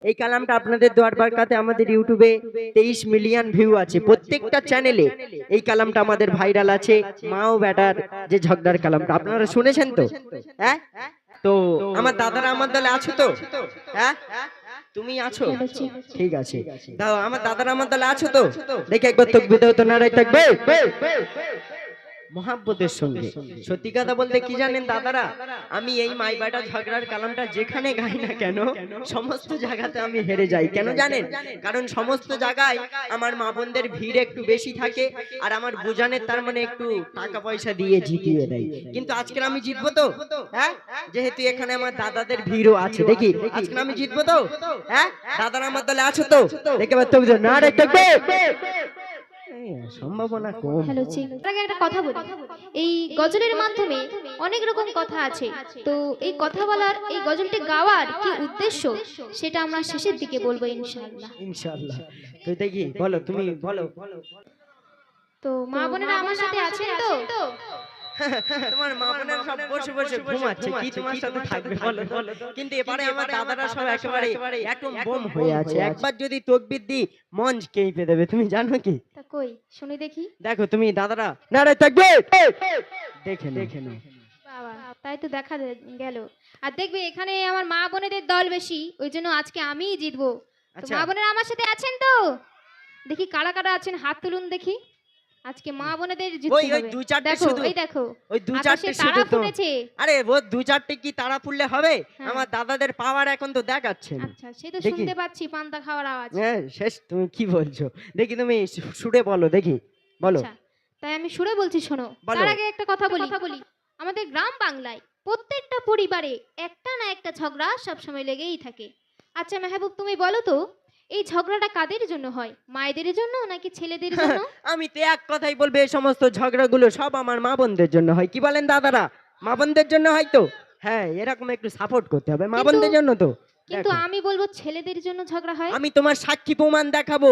এই কালামটা আপনাদের দোয়ার বারকাতে আমাদের ইউটিউবে 23 মিলিয়ন ভিউ আছে। প্রত্যেকটা চ্যানেলে এই কালামটা আমাদের ভাইরাল আছে। মা ও বেটার যে ঝগড়ার কালামটা আপনারা শুনেছেন তো? হ্যাঁ, তো আমার দাদারা আমার দলে আছো তো? হ্যাঁ, তুমি আছো? ঠিক আছে, দাও আমার দাদারা আমার দলে আছো তো? দেখে একবার তাকবীর দাও তো, নারায়ে তাকবীর। মহাব্বতের সঙ্গে সত্যি কথা বলতে কি জানেন দাদারা, আমি এই মাই বেটা ঝগড়ার কালামটা যেখানে গাই না কেন সমস্ত জায়গাতে আমি হেরে যাই। কেন জানেন? কারণ সমস্ত জায়গায় আমার মা বোনদের ভিড় একটু বেশি থাকে, আর আমার বুঝানের তার মানে একটু টাকা পয়সা দিয়ে জিতিয়ে দেয়। কিন্তু আজকে আমি জিতবো তো? হ্যাঁ, যেহেতু এখানে আমার দাদাদের ভিড়ও আছে, দেখি আজকে আমি জিতবো তো? হ্যাঁ, দাদারা আমার দলে আছো তো? দেখে তো না রে দেখবে সম্ভাবনা কম। হ্যালো জি, আপনাকে একটা কথা বলি। এই গজলের মাধ্যমে অনেক রকম কথা আছে, তো এই কথা বলার, এই গজলটি গাওয়ার কি উদ্দেশ্য সেটা আমরা শেষের দিকে বলবো ইনশাআল্লাহ। ইনশাআল্লাহ। তো দেখি বলো, তুমি বলো। তো মা বোনেরা আমার সাথে আছেন তো? তোমার মা বোনেরা সব বসে বসে ঘুমাচ্ছে, কি তোমার সাথে থাকবে বলো? কিন্তু এবারে আমার দাদারা সব একেবারে এটম বোম হয়ে আছে। একবার যদি তাকবীর দি মঞ্চ কেঁপে দেবে, তুমি জানো কি? তা কই শুনি দেখি। দেখো তুমি দাদারা, নারায়ে তাকবীর দেখে নাও। বাবা, তাই তো দেখা গেল। আর দেখবে এখানে আমার মা বোনেদের দল বেশি, ওই জন্য আজকে আমিই জিতবো। তো আচ্ছা। মা বোনেরা আমার সাথে আছেন তো? দেখি কারা কারা আছেন, হাত তুলুন দেখি। আজকে মা বোনেদের জিততে ওই হবে। দুই চারটে দেখো, শুধু, এই দেখো ওই দুই আকাশে চারটে তারা শুধু তো। ফুটেছে। আরে ও দুই চারটে কি তারা ফুললে হবে? হ্যাঁ। আমার দাদাদের পাওয়ার এখন তো দেখাচ্ছে না। আচ্ছা, সে তো দেখি। শুনতে পাচ্ছি পান্তা খাওয়ার আওয়াজ। হ্যাঁ শেষ, তুমি কি বলছো? দেখি তুমি সুরে বলো, দেখি বলো। আচ্ছা, তাই আমি সুরে বলছি, শোনো। বলো। তার আগে একটা কথা বলি। আমাদের গ্রাম বাংলায় প্রত্যেকটা পরিবারে একটা না একটা ঝগড়া সবসময় লেগেই থাকে। আচ্ছা মেহবুব, তুমি বলো তো, এই ঝগড়াটা কাদের জন্য হয়? মায়েদের জন্য নাকি ছেলেদের জন্য? আমি তো এক কথাই বলবো, এই সমস্ত ঝগড়াগুলো সব আমার মা বোনদের জন্য হয়। কি বলেন দাদারা? মা বোনদের জন্য হয় তো? হ্যাঁ, এরকম একটু সাপোর্ট করতে হবে মা বোনদের জন্য তো। কিন্তু দেখো, আমি বলবো ছেলেদের জন্য ঝগড়া হয়। আমি তোমার সাক্ষী প্রমাণ দেখাবো,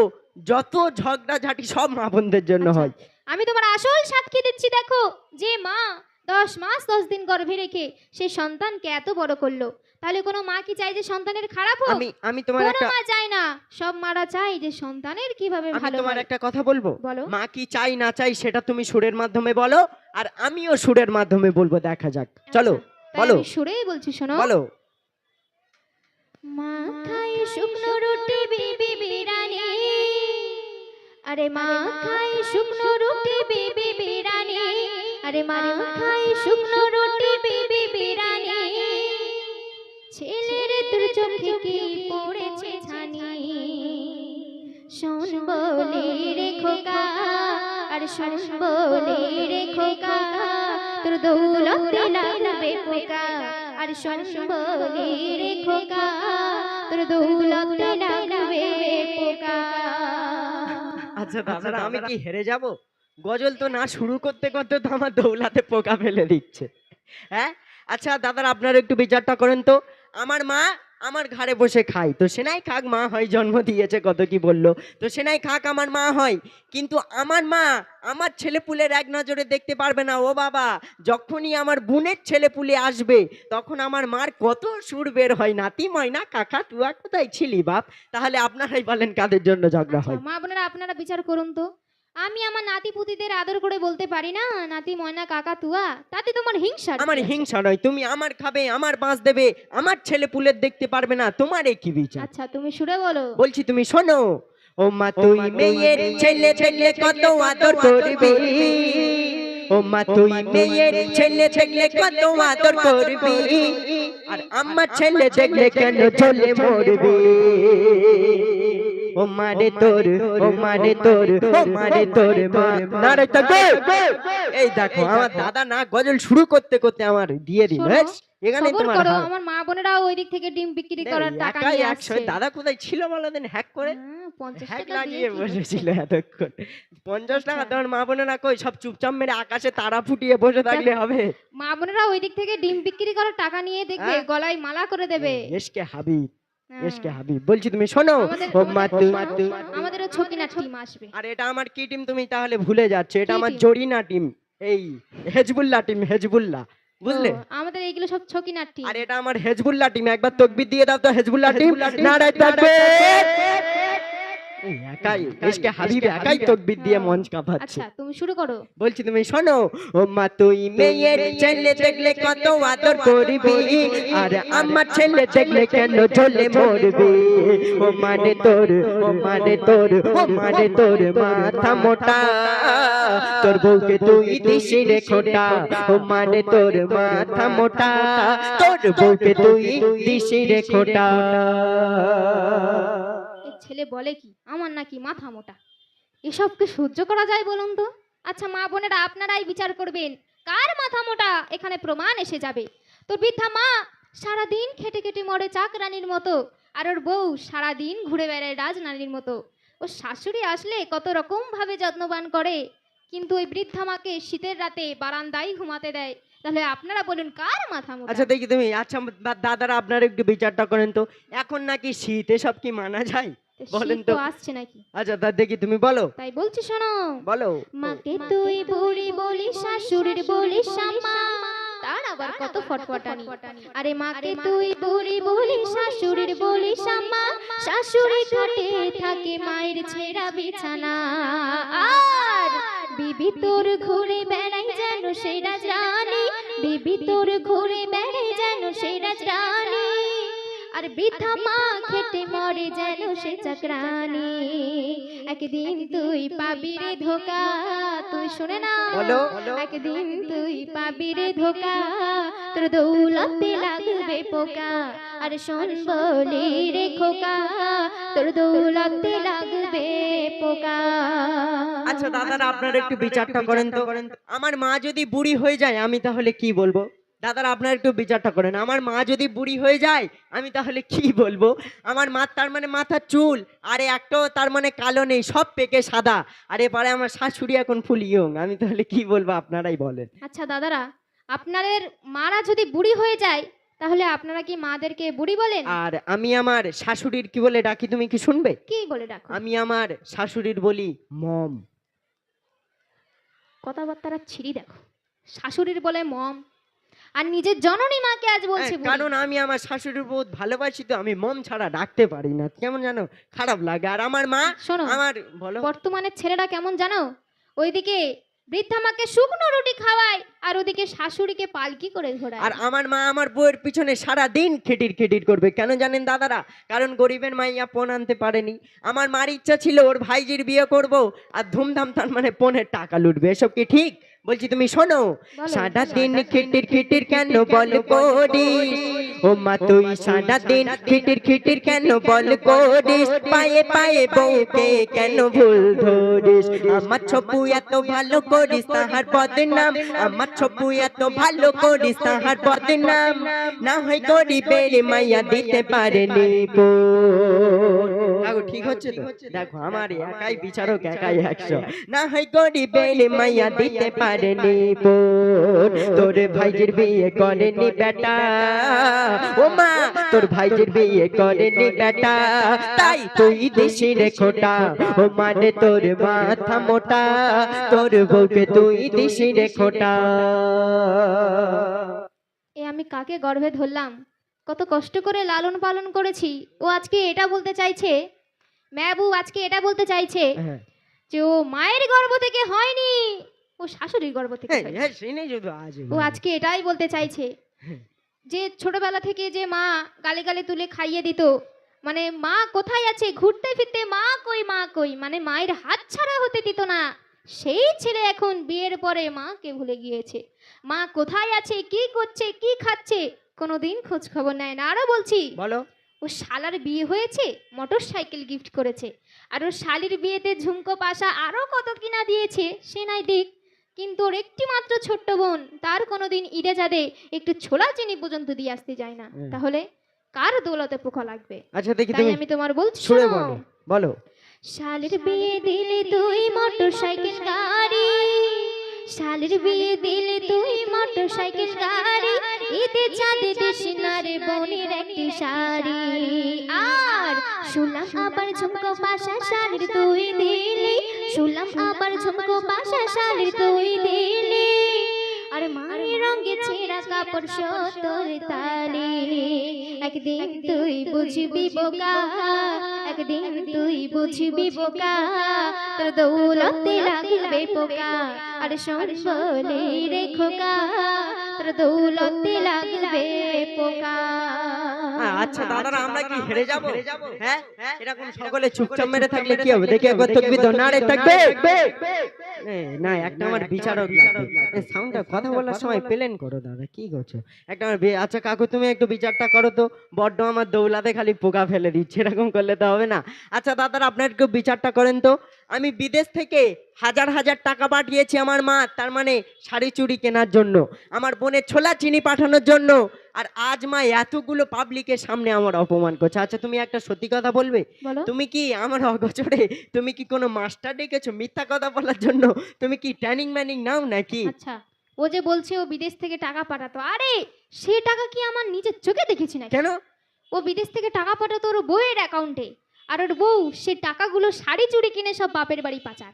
যত ঝগড়া ঝাঁটি সব মা বোনদের জন্য আচ্ছা, হয়। আমি তোমার আসল সাক্ষী দিচ্ছি। দেখো, যে মা 10 মাস 10 দিন গর্ভে রেখে সেই সন্তানকে এত বড় করলো, তাহলে কোনো মা কি চায় যে সন্তানের খারাপ হোক? আমি তোমার কোনো একটা মা চায় না। সব মারা চায় যে সন্তানের কিভাবে আমি ভালো তোমার হয়। একটা কথা বলবো। বলো। মা কি চাই না চাই সেটা তুমি সুরের মাধ্যমে বলো, আর আমিও সুরের মাধ্যমে বলবো, দেখা যাক। চলো আচ্ছা, তাই বলো। আমি সুরেই বলছি, শোনো। বলো। মা খায় শুকনো রুটি বিবি বিরানি, আরে মা খায় শুকনো রুটি বিবি বিরানি, আরে মা খায় শুকনো রুটি বিবি বিরানি, ছেলের তোর চোখে কি পড়েছে ছানি, শোন বলে রে খোকা, আর শোন বলে রে খোকা, তোর দৌলতে লাগবে পোকা, আর শোন বলে রে খোকা, তোর দৌলতে লাগবে পোকা। আচ্ছা দাদারা, আমি কি হেরে যাব? গজল তো না শুরু করতে করতে তো আমার দৌলাতে পোকা ফেলে দিচ্ছে। হ্যাঁ, আচ্ছা দাদারা, আপনারা একটু বিচারটা করেন তো। আমার মা আমার ঘাড়ে বসে খায়, তো সে নাই খাক, মা হয় জন্ম দিয়েছে, কত কি বললো, তো সে নাই খাক, আমার মা হয়। কিন্তু আমার মা আমার ছেলেপুলের এক নজরে দেখতে পারবে না। ও বাবা, যখনই আমার বোনের ছেলেপুলে আসবে তখন আমার মার কত সুর বের হয়, নাতি ময়না কাকা তুয়া কোথায় ছিলি বাপ? তাহলে আপনারাই বলেন কাদের জন্য ঝগড়া আচ্ছা হয়? মা বোনেরা, আপনারা বিচার করুন তো। আমি আমার নাতি পুতিদের আদর করে বলতে পারি না নাতি ময়না কাকা তুয়া, তাতে তোমার হিংসা? আমার হিংসা নয়, তুমি আমার খাবে, আমার বাঁশ দেবে, আমার ছেলে পুলের দেখতে পারবে না, তোমার কি বিচার? আচ্ছা, তুমি সুরে বলো। বলছি তুমি শোনো। ও মা তুই মেয়ের ছেলে দেখলে কত আদর করবি, ও মা তুই মেয়ের ছেলে দেখলে কত আদর করবি, আর আমার ছেলে দেখলে কেন চলে মরবি। ও মারে তোর, ও মারে তোর, ও মারে তোর মা। নারে তাকবীর। এই দেখো আমার দাদা না গজল শুরু করতে করতে আমার দিয়ে দিল। শোনো, এখানে সবর তোমার করো, হার। আমার মা বোনেরাও ওই দিক থেকে ডিম বিক্রি করার টাকা একাই নিয়ে 100, আসছে। দাদা কোথায় ছিল বলো দিন? হ্যাক করে 50 হ্যাক টাকা লাগিয়ে দিয়ে কি বসেছিল হচ্ছে? এতক্ষণ। 50 টাকা আচ্ছা। তোমার মা বোনেরা কই? সব চুপচাপ মেরে আকাশে তারা ফুটিয়ে বসে থাকলে হবে? মা বোনেরা ওই দিক থেকে ডিম বিক্রি করার টাকা নিয়ে দেখবে হ্যাঁ? গলায় মালা করে দেবে। এসকে হাবিব, হ্যাঁ। এসকে হাবিব। বলছি তুমি শোনো। আমাদের ও মা তুই, আমাদেরও ছকিনা টিম আসবে। আর এটা আমার কি টিম তুমি তাহলে ভুলে যাচ্ছ? এটা কি আমার টিম? জরিনা টিম, এই হেজবুল্লাহ টিম, হেজবুল্লাহ। বুঝলে? ও, আমাদের এইগুলো সব ছকি নাট্টি। আর এটা আমার হেজবুল্লাহ টিম, একবার তাকবীর দিয়ে দাও তো হেজবুল্লাহ টিম। নারায়ে তাকবীর। এই একাই ইশকে হাবিব একাই তাকবীর দিয়ে মঞ্চ কাঁপাচ্ছে। আচ্ছা তুমি শুরু করো। বলছি তুমি শোনো, ও মা তুই মেয়ের ছেলে দেখলে কত আদর করবি, আর আমার ছেলে দেখলে কেন ঝোলে মরবি। ও মানে তোর, ও মানে তোর, ও মানে তোর মাথা মোটা, তোর বউকে তুই দিশি রে খোটা। ও মানে তোর মাথা মোটা, তোর বউকে তুই দিশি রে খোটা। এই ছেলে বলে কি আমার নাকি মাথা মোটা? এসব কি সহ্য করা যায় বলুন তো? আচ্ছা মা বোনেরা আপনারাই বিচার করবেন কার মাথা মোটা, এখানে প্রমাণ এসে যাবে। তো বৃদ্ধা মা সারাদিন খেটে খেটে মরে চাকরানির মতো, আর ওর বউ সারাদিন ঘুরে বেড়ায় রাজনারীর মতো। ও শাশুড়ি আসলে কত রকম ভাবে যত্নবান করে, কিন্তু ওই বৃদ্ধা মাকে শীতের রাতে বারান্দায় ঘুমাতে দেয়। তাহলে আপনারা বলুন কার মাথা মোটা? আচ্ছা দেখি তুমি, আচ্ছা দাদারা আপনারা একটু বিচারটা করেন তো, এখন নাকি শীত, এসব কি মানা যায় তো বলেন শীত তো? তো আসছে নাকি? আচ্ছা দেখি তুমি বলো, তাই বলছি শোনো। বলো। মাকে তুই বুড়ি বলিস, শাশুড়ির বলিস আম্মা, তার আবার কত ফটফটানি। আরে মাকে তুই বুড়ি বলিস, শাশুড়ির বলিস আম্মা, শাশুড়ি খাটে থাকে মায়ের ছেঁড়া বিছানা, আর বিবি তোর ঘুরে বেড়াই যেন সেই রাজরানী, বিবি তোর ঘুরে বেড়াই যেন সেই রাজরানী, আর বৃদ্ধা মা খেটে মরে যেন সে চাকরানি। একদিন তুই পাবি রে ধোকা, তুই শুনে না, বলো। একদিন তুই পাবি রে ধোকা, তোর দৌলতে লাগবে পোকা, আর শোন বলি রে খোকা, তোর দৌলতে লাগবে পোকা। আচ্ছা দাদারা আপনারা একটু বিচারটা করেন তো, আমার মা যদি বুড়ি হয়ে যায় আমি তাহলে কি বলবো? দাদারা আপনারা একটু বিচারটা করেন, আমার মা যদি বুড়ি হয়ে যায় আমি তাহলে কি বলবো? আমার মা তার মানে মাথার চুল আরে একটাও তার মানে কালো নেই, সব পেকে সাদা, আর এবারে আমার শাশুড়ি এখন ফুল ইয়ং, আমি তাহলে কি বলবো আপনারাই বলেন। আচ্ছা দাদারা, আপনাদের মারা যদি বুড়ি হয়ে যায় তাহলে আপনারা কি মাদেরকে বুড়ি বলেন? আর আমি আমার শাশুড়ির কি বলে ডাকি তুমি কি শুনবে? কি বলে ডাকো? আমি আমার শাশুড়ির বলি মম। কথাবার্তারা ছিড়ি দেখো, শাশুড়ির বলে মম, আর নিজের জননী মাকে আজ বলছে বুড়ি। কারণ আমি আমার শাশুড়ির বহুত ভালোবাসি, তো আমি মম ছাড়া ডাকতে পারি না, কেমন জানো খারাপ লাগে। আর আমার মা শোনো, আমার বলো, বর্তমানের ছেলেরা কেমন জানো, ওইদিকে বৃদ্ধা মাকে শুকনো রুটি খাওয়ায় আর ওদিকে শাশুড়িকে পালকি করে ঘোরায়। আর আমার মা আমার বউয়ের পিছনে সারা দিন খিটির খিটির করবে, কেন জানেন দাদারা? কারণ গরিবের মাইয়া পণ আনতে পারেনি। আমার মার ইচ্ছা ছিল ওর ভাইজির বিয়ে করব আর ধুমধাম তার মানে পণের টাকা লুটবে, এসব কি ঠিক? বলছি তুমি শোনো, বলো। সারা দিন খিটির খিটির কেন বল করিস, ও মা তুই সারা দিন খিটির খিটির কেন বল করিস, পায়ে পায়ে বউকে কেন ভুল ধরিস, আমার ছপু এত ভালো করিস তাহার বদনাম, আমার ছপু এত ভালো করিস তাহার বদনাম, না হয় গরিবের মাইয়া দিতে পারেনি দেখো ঠিক হচ্ছে তো? দেখো আমার একাই বিচারক, একাই 100, না হয় গরিবের মাইয়া দিতে পারেনি তোর ভাইজির বিয়ে করেনি বেটা, ও মা তোর ভাইজির বিয়ে করেনি বেটা, তাই তুই দিশি রে খোটা, ও মানে তোর মাথা মোটা, তোর বউকে তুই দিশি রে খোটা। এ আমি কাকে গর্ভে ধরলাম, কত কষ্ট করে লালন পালন করেছি, ও আজকে এটা বলতে চাইছে, মেহবুব আজকে এটা বলতে চাইছে যে ও মায়ের গর্ভ থেকে হয়নি, ও শাশুড়ির গর্ভ থেকে হয়েছে। ও আজকে এটাই বলতে চাইছে যে ছোটবেলা থেকে যে মা গালে গালে তুলে খাইয়ে দিত, মানে মা কোথায় আছে ঘুরতে ফিরতে, মা কই, মানে মায়ের হাত ছাড়া হতে দিত না, সেই ছেলে এখন বিয়ের পরে মাকে ভুলে গিয়েছে। মা কোথায় আছে, কি করছে, কি খাচ্ছে, কোনোদিন খোঁজ খবর নেয় না। আরো বলছি, বলো। ও শালার বিয়ে হয়েছে, মোটর সাইকেল গিফট করেছে, আর ওর শালির বিয়েতে ঝুমকো পাশা আরো কত কিনা দিয়েছে, সে নাই দিক, কিন্তু ওর একটি মাত্র ছোট্ট বোন তার কোনোদিন ঈদে যাদে একটু ছোলা চিনি পর্যন্ত দিয়ে আসতে যায় না, তাহলে কার দৌলতে পোকা লাগবে? আচ্ছা দেখি তাই তুমি আমি তোমার বলছি শুনে শোনো। বলো, বলো। শালের বিয়ে দিলে তুই মোটর সাইকেল গাড়ি, শালের বিয়ে দিলে তুই মোটর সাইকেল গাড়ি, ঈদে চাঁদে দিস না রে বোনের একটি শাড়ি, আর শুনলাম আবার ঝুমকো পাশা শাড়ির তুই দিলি, শুনলাম আবার ঝুমকো পাশা শাড়ির তুই দিলি, আরে মায়ের রঙে ছেঁড়া কাপড় সতর তালে একদিন তুই বুঝবি বোকা একদিন তুই বুঝবি বোকা তোর দৌলতে লাগবে পোকা আরে শোন বলি রে খোকা তোর দৌলতে লাগবে পোকা আচ্ছা দাদারা আমরা কি হেরে যাব? হ্যাঁ এরকম সকলে চুপচাপ মেরে থাকলে কি হবে? দেখি একবার তাকবীর দাও, নারে তাকবীর। না একটা আমার বিচারক লাগবে। সাউন্ডটা কথা বলার সময় প্লেন করো দাদা, কি করছো? একটা আমার আচ্ছা কাকু তুমি একটু বিচারটা করো তো, বড্ড আমার দৌলাতে খালি পোকা ফেলে দিচ্ছে, এরকম করলে তো হবে না। আচ্ছা দাদারা আপনার একটু বিচারটা করেন তো, আমি বিদেশ থেকে হাজার হাজার টাকা পাঠিয়েছি আমার মা, তার মানে শাড়ি চুড়ি কেনার জন্য, আমার বোনের ছোলা চিনি পাঠানোর জন্য, আর আজ মা এতগুলো পাবলিকের সামনে আমার অপমান করছে। আচ্ছা তুমি একটা সত্যি কথা বলবে, বলো তুমি কি আমার অগোচরে তুমি কি কোনো মাস্টার ডেকেছো মিথ্যা কথা বলার জন্য? তুমি কি ট্রেনিং ম্যানিং নাও নাকি? আচ্ছা ও যে বলছে ও বিদেশ থেকে টাকা পাঠাতো, আরে সে টাকা কি আমার নিজের চোখে দেখেছি না? কেন? ও বিদেশ থেকে টাকা পাঠাতো ওর বউয়ের অ্যাকাউন্টে, আর ওর বউ সে টাকাগুলো শাড়ি চুড়ি কিনে সব বাপের বাড়ি পাচার,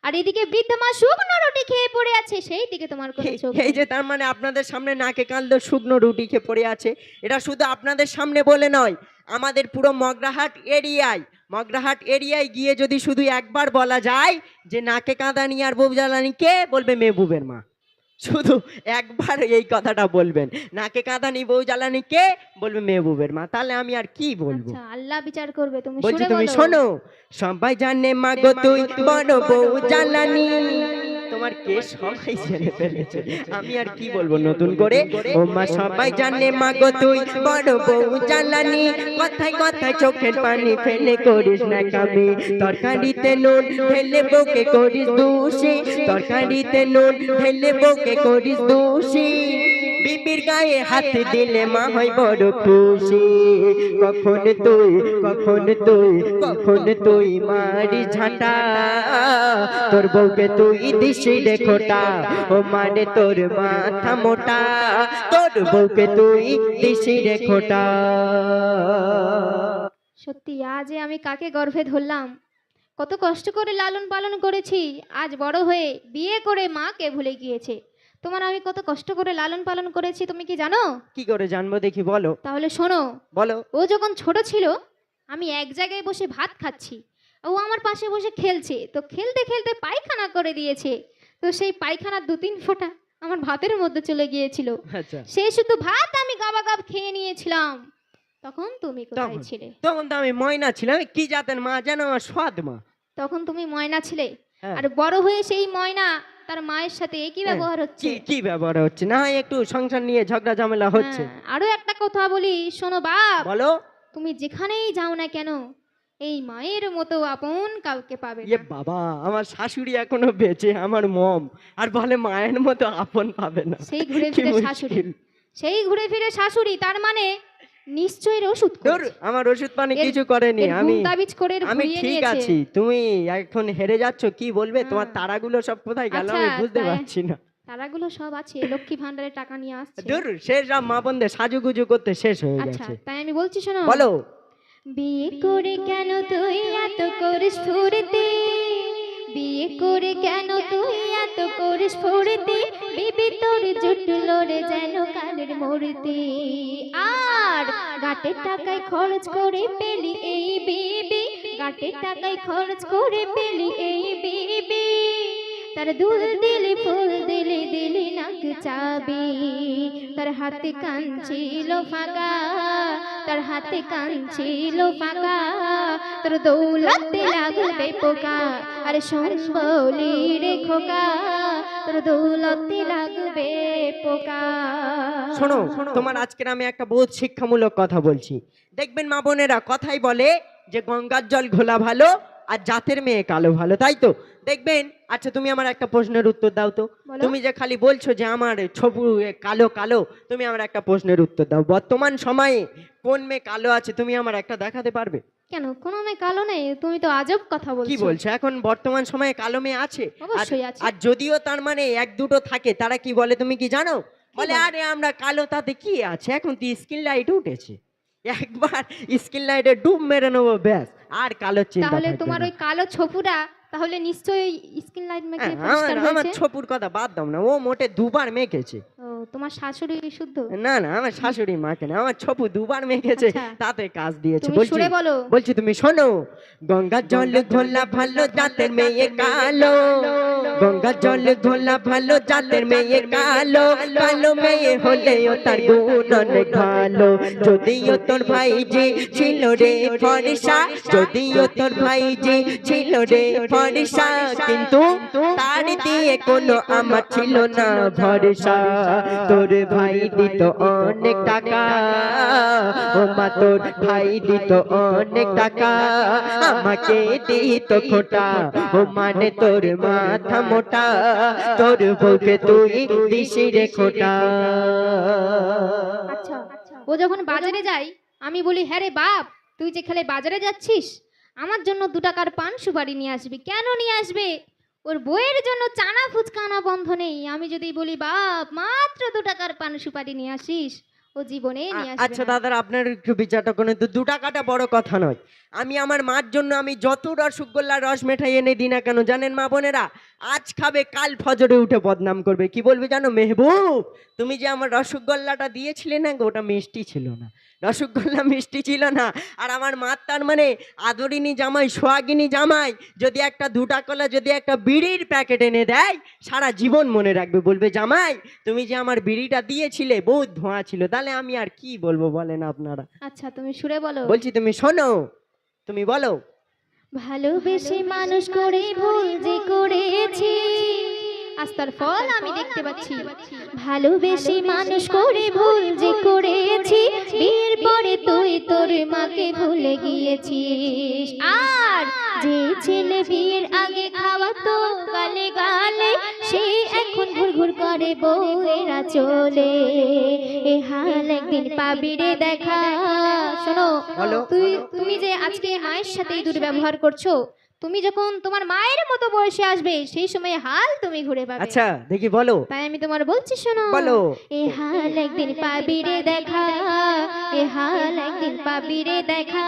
আর এদিকে বৃদ্ধা মা শুকনো রুটি খেয়ে পড়ে আছে, সেই দিকে তোমার কোনো চোখ এই যে তার মানে আপনাদের সামনে নাকে কালদো শুকনো রুটি খেয়ে পড়ে আছে, এটা শুধু আপনাদের সামনে বলে নয়, আমাদের পুরো মগরাহাট এরিয়ায় গিয়ে যদি শুধু একবার বলা যায় যে নাকে কাঁদানি আর বউ জ্বালানি কে, বলবে মেহবুবের মা। শুধু একবার এই কথাটা বলবেন, নাকে কাঁদানি বউ জ্বালানি কে, বলবে মেহবুবের মা। তাহলে আমি আর কি বলবো? আচ্ছা আল্লাহ বিচার করবে, তুমি বলছি শুনে তুমি বলো। শোনো, সবাই জানে মা গো তুই বড় বউ জ্বালানি, তোমার কে সবাই জেনে ফেলেছে, আমি আর কি বলবো নতুন করে? ও মা সবাই জানে মা গো তুই বড় বউ জ্বালানি, কথায় কথায় চোখের পানি ফেলে করিস না কামি, তরকারিতে নুন ঢেলে বউকে করিস দোষী, তরকারিতে নুন ঢেলে বউকে করিস দোষী, বিবির গায়ে হাত দিলে মা হয় বড় খুশি, কখন তুই মারি ঝাঁটা, তোর বউকে তুই দিশি রে খোটা, ও মানে তোর মাথা মোটা, তোর বউকে তুই দিশি রে খোটা। সত্যি আজ আমি কাকে গর্ভে ধরলাম, কত কষ্ট করে লালন পালন করেছি, আজ বড় হয়ে বিয়ে করে মাকে ভুলে গিয়েছে। তোমার আমি কত কষ্ট করে লালন পালন করেছি, তুমি কি জানো? কি করে জানবো দেখি, বলো। তাহলে শোনো, বলো। ও যখন ছোট ছিল আমি এক জায়গায় বসে ভাত খাচ্ছি, ও আমার পাশে বসে খেলছে, তো খেলতে খেলতে পায়খানা করে দিয়েছে, তো সেই পায়খানা 2-3 ফোঁটা আমার ভাতের মধ্যে চলে গিয়েছিল, আচ্ছা সেই শুধু ভাত আমি গাবাগাব খেয়ে নিয়েছিলাম। তখন তুমি কোথায় ছিলে? তখন তো আমি ময়না ছিলাম, কি জাতের মা যেন আমার স্বাদ মা। তখন তুমি ময়না ছিলে, হ্যাঁ। আর বড় হয়ে সেই ময়না তার মায়ের সাথে একই ব্যবহার হচ্ছে। কি ব্যবহার হচ্ছে? না হয় একটু সংসার নিয়ে ঝগড়া ঝামেলা হচ্ছে। আরো একটা কথা বলি শোনো বাপ, বলো। তুমি যেখানেই যাও না কেন এই মায়ের মতো আপন কাউকে পাবে ইয়ে না। বাবা, আমার শাশুড়ি এখনো বেঁচে, আমার মম, আর বলে মায়ের মতো আপন পাবে না। সেই ঘুরে কি ফিরে মুশকিল। শাশুড়ি, সেই ঘুরে ফিরে শাশুড়ি, তার মানে নিশ্চয়ই এর ওষুধ ধুর, করেছে। আমার ওষুধ পানি কিছু করেনি, আমি তাবিজ করে এর আমি ঘুরিয়ে ঠিক নিয়েছে। আছি। তুমি এখন হেরে যাচ্ছ, কি বলবে? তোমার তারাগুলো সব কোথায় গেল আচ্ছা, আমি বুঝতে তাই- পারছি না। তারাগুলো সব আছে, লক্ষ্মী ভান্ডারে টাকা নিয়ে আসছে। ধুর, শেষ সব মা বোনদের সাজুগুজু করতে শেষ হয়ে আচ্ছা গেছে। তাই আমি বলছি শোনো, বলো। বিয়ে করে কেন তুই এত করিস ফুর্তি, বিয়ে করে কেন তুই এত করিস ফুর্তি, বিবি তোর জুটলো রে যেন কালের মূর্তি, আর গাটের টাকায় খরচ করে পেলি এই বিবি, গাটের টাকায় খরচ করে পেলি এই বিবি, তার দুল দিলি ফুল দিলি দিলি নাক চাবি, তার হাতে কান ছিল ফাঁকা, তার হাতে কান ছিল ফাঁকা, তোর দৌলতে লাগবে পোকা, আরে শোন বলি রে খোকা, তোর দৌলতে লাগবে পোকা। শোনো, তোমার আজকের আমি একটা বহুত শিক্ষামূলক কথা বলছি। দেখবেন মা বোনেরা কথাই বলে যে গঙ্গার জল ঘোলা ভালো আর জাতের মেয়ে কালো ভালো, তাই তো? দেখবেন। আচ্ছা তুমি আমার একটা প্রশ্নের উত্তর দাও তো। বলো। তুমি যে খালি বলছো যে আমার ছবু কালো কালো, তুমি আমার একটা প্রশ্নের উত্তর দাও। বর্তমান সময়ে কোন মেয়ে কালো আছে তুমি আমার একটা দেখাতে পারবে? কেন কোনো মেয়ে কালো নেই? তুমি তো আজব কথা বলছো। কি বলছো? এখন বর্তমান সময়ে কালো মেয়ে আছে। অবশ্যই আছে। আর যদিও তার মানে 1-2 থাকে, তারা কি বলে তুমি কি জানো? বলে আরে আমরা কালো, তাতে কি আছে, এখন তো স্কিন লাইট উঠেছে, একবার স্কিন লাইটে ডুব মেরে নেবো ব্যাস, আর কালো চিন্তা তাহলে থাকবে তোমার না। ওই কালো ছপুরা তাহলে নিশ্চয়ই স্কিন লাইট মেখে হ্যাঁ, পরিষ্কার আমার হয়েছে। ছপুর কথা বাদ দাও না, ও মোটে দুবার মেখেছে। ও, তোমার শাশুড়ি শুদ্ধ? না না, আমার শাশুড়ি মাকে না, আমার ছপু দুবার মেখেছে, আচ্ছা। তাতে কাজ দিয়েছে। তুমি বলছি সুরে বলো। বলছি তুমি শোনো, গঙ্গা জল ঘোলা ভালো জাতের মেয়ে কালো, গঙ্গা জল ঘোলা ভালো জাতের মেয়ে কালো, কালো মেয়ে হলেও তার গুণ অনেক ভালো। যদিও তোর ভাই যে ছিল রে ফর্সা, যদিও তোর ভাই যে ছিল রে ফর্সা, কিন্তু তার দিয়ে কোনো আমার ছিল না ভরসা। তোর ভাই দিত অনেক টাকা, ও মা তোর ভাই দিত অনেক টাকা, আমাকে দিত খোটা, ও মানে তোর মাথা মোটা, তোর বউকে তুই দিস রে খোটা। আচ্ছা, ও যখন বাজারে যায় আমি বলি, হ্যাঁ রে বাপ, তুই যে খেলে বাজারে যাচ্ছিস, আমার জন্য 2 টাকার পান সুপারি নিয়ে আসবি। কেন নিয়ে আসবে? ওর বইয়ের জন্য চানা ফুচকা আনা বন্ধ নেই। আমি যদি বলি, বাপ মাত্র 2 টাকার পান সুপারি নিয়ে আসিস, ও জীবনে নিয়ে আসবে আচ্ছা না। দাদারা, আপনার একটু বিচারটা করেন তো, 2 টাকাটা বড় কথা নয়। আমি আমার মার জন্য আমি যত রসগোল্লা রস মিঠাই এনে দিই না কেন, জানেন মা বোনেরা, আজ খাবে কাল ফজরে উঠে বদনাম করবে। কি বলবে জানো? মেহবুব, তুমি যে আমার রসগোল্লাটা দিয়েছিলে না গো, ওটা মিষ্টি ছিল না, রসগোল্লা মিষ্টি ছিল না। আর আমার মার তার মানে আদরিনী জামাই, সোহাগিনী জামাই যদি একটা 2 টাকালা যদি একটা বিড়ির প্যাকেট এনে দেয়, সারা জীবন মনে রাখবে, বলবে জামাই তুমি যে আমার বিড়িটা দিয়েছিলে বহুত ধোঁয়া ছিল। তাহলে আমি আর কি বলবো বলেন আপনারা? আচ্ছা, তুমি সুরে বলো। বলছি তুমি শোনো, তুমি বলো। ভালোবেসে মানুষ করে ভুল যে করেছি, আজ তার ফল আমি দেখতে পাচ্ছি। ভালোবেসে মানুষ করে ভুল যে করেছি, বিয়ের পরে তুই তোর মাকে ভুলে গিয়েছিস। আর যে ছেলে বিয়ের আগে খাওয়াতো গালে গালে, সে এখন ঘুর ঘুর করে বউয়েরা চলে। এ হাল একদিন পাবি রে দেখা। শোনো, বলো। তুমি যে আজকে মায়ের সাথে এই দুর্ব্যবহার করছো, তুমি যখন তোমার মায়ের মতো বয়সে আসবে, সেই সময় হাল তুমি ঘুরে পাবে। আচ্ছা দেখি বলো। তাই আমি তোমার বলছি, শোনো। বলো। এ হাল একদিন পাবি রে দেখা, এ হাল একদিন পাবি রে দেখা,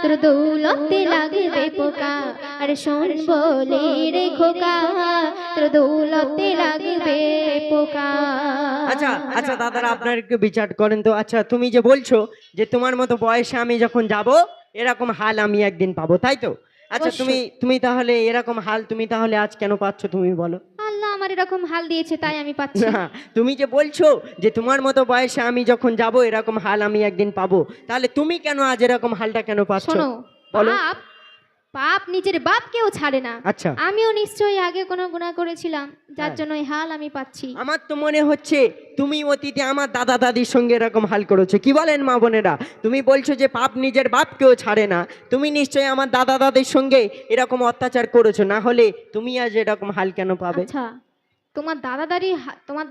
তোর দৌলতে লাগবে পোকা। আরে শোন বলি রে খোকা, তোর দৌলতে লাগবে পোকা। আচ্ছা আচ্ছা দাদারা, আপনার একটু বিচার করেন তো। আচ্ছা তুমি যে বলছো যে তোমার মতো বয়সে আমি যখন যাব এরকম হাল আমি একদিন পাবো, তাই তো? আচ্ছা অবশ্যই। তুমি তুমি তাহলে এরকম হাল তুমি তাহলে আজ কেন পাচ্ছ তুমি বলো? আল্লাহ আমার এরকম হাল দিয়েছে, তাই আমি পাচ্ছি। না, তুমি যে বলছো যে তোমার মতো বয়সে আমি যখন যাব এরকম হাল আমি একদিন পাবো, তাহলে তুমি কেন আজ এরকম হালটা কেন পাচ্ছ? শোনো, বলো। পাপ পাপ নিজের বাপকেও ছাড়ে না। আচ্ছা আমিও নিশ্চয়ই আগে কোনো গুনাহ করেছিলাম, যার হ্যাঁ। জন্য এই হাল আমি পাচ্ছি। আমার তো মনে হচ্ছে তুমি অতীতে আমার দাদা দাদির সঙ্গে এরকম হাল করেছো। কি বলেন মা বোনেরা? তুমি বলছো যে পাপ নিজের বাপকেও ছাড়ে না, তুমি নিশ্চয়ই আমার দাদা দাদির সঙ্গে এরকম অত্যাচার করেছো, না হলে তুমি আজ এরকম হাল কেন পাবে? আচ্ছা, তোমার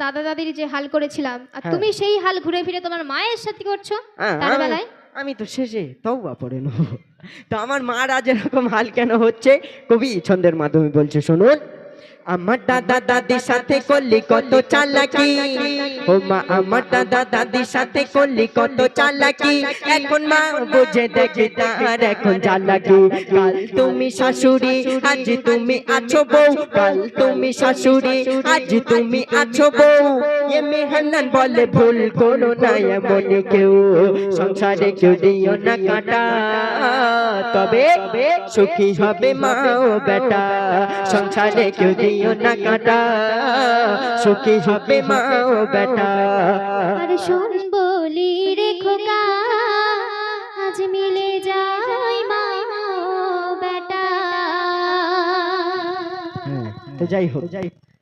দাদা দাদির যে হাল করেছিলাম, আর হ্যাঁ। তুমি সেই হাল ঘুরে ফিরে তোমার মায়ের সাথে করছো হ্যাঁ, তার আমি- বেলায়। আমি তো শেষে তওবা পড়ে নেবো। তো আমার মার আজ এরকম হাল কেন হচ্ছে, কবি ছন্দের মাধ্যমে বলছে, শুনুন। আমার দাদা দাদির সাথে করলি কত চালাকি, ও মা আমার দাদা দাদির সাথে করলি কত চালাকি, এখন মা বুঝে দেখি তার এখন চালাকি। কাল তুমি শাশুড়ি আজ তুমি আছো বউ, কাল তুমি শাশুড়ি আজ তুমি আছো বউ, এ মেহান্নান বলে ভুল করো না এমন কেউ, সংসারে কেউ দিও না কাটা, তবে সুখী হবে মা ও বেটা, সংসারে কেউ দিও না কাটা, সুখী হবে মা ও বেটা। আর শোন বলি রে খোকা, আজ মিলে যাই মা ও বেটা। তো যাই হোক,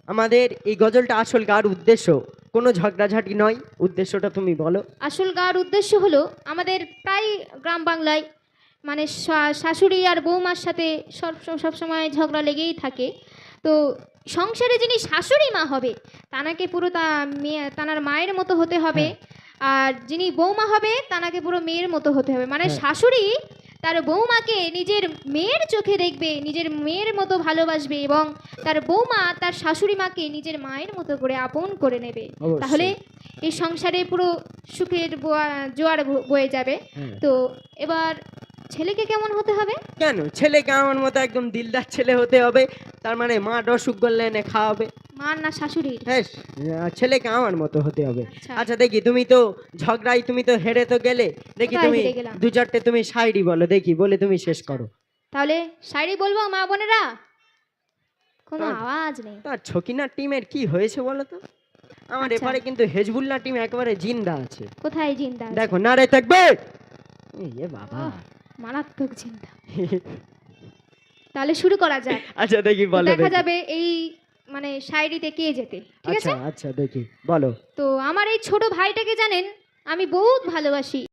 আমাদের এই গজলটা আসল গাওয়ার উদ্দেশ্য কোনো ঝগড়াঝাটি নয়, উদ্দেশ্যটা তুমি বলো। আসল গাওয়ার উদ্দেশ্য হলো, আমাদের প্রায় গ্রাম বাংলায় মানে শাশুড়ি আর বৌমার সাথে সব সময় ঝগড়া লেগেই থাকে। তো সংসারে যিনি শাশুড়ি মা হবে, তানাকে পুরো তানার মায়ের মতো হতে হবে, আর যিনি বৌমা হবে তানাকে পুরো মেয়ের মতো হতে হবে। মানে হ্যাঁ। শাশুড়ি তার বৌমাকে নিজের মেয়ের চোখে দেখবে, নিজের মেয়ের মতো ভালোবাসবে, এবং তার বৌমা তার শাশুড়ি মাকে নিজের মায়ের মতো করে আপন করে নেবে। অবশ্যই। তাহলে এই সংসারে পুরো সুখের জোয়ার বয়ে যাবে। হ্যাঁ। তো এবার ছেলেকে কেমন হতে হবে? কেন ছেলেকে আমার মতো একদম দিলদার ছেলে হতে হবে, তার মানে মা রসগোল্লা এনে খাওয়াবে। মার না শাশুড়ির? হ্যাঁ, ছেলেকে আমার মতো হতে হবে। আচ্ছা। আচ্ছা দেখি, তুমি তো ঝগড়াই, তুমি তো হেরে তো গেলে, দেখি কোথায় তুমি হেরে গেলাম? দু চারটে তুমি শায়রি বলো দেখি, বলে তুমি শেষ করো। তাহলে শাড়ি বলবো মা বোনেরা? কোনো তার- আওয়াজ নেই। তার ছকিনা টিমের কি হয়েছে বলো তো? আমার আচ্ছা। এপারে কিন্তু হেজবুল্লাহ টিম একেবারে জিন্দা আছে। কোথায় জিন্দা আছে? দেখো নারে থাকবে। এ বাবা। আহ, মারাত্মক চিন্তা। তাহলে শুরু করা যাক। আচ্ছা দেখি তো বলো দেখা দেখি। যাবে এই মানে শাড়িতে কে যেতে, ঠিক আছে? আচ্ছা আচ্ছা দেখি বলো। তো আমার এই ছোট ভাইটাকে জানেন আমি বহুত ভালোবাসি।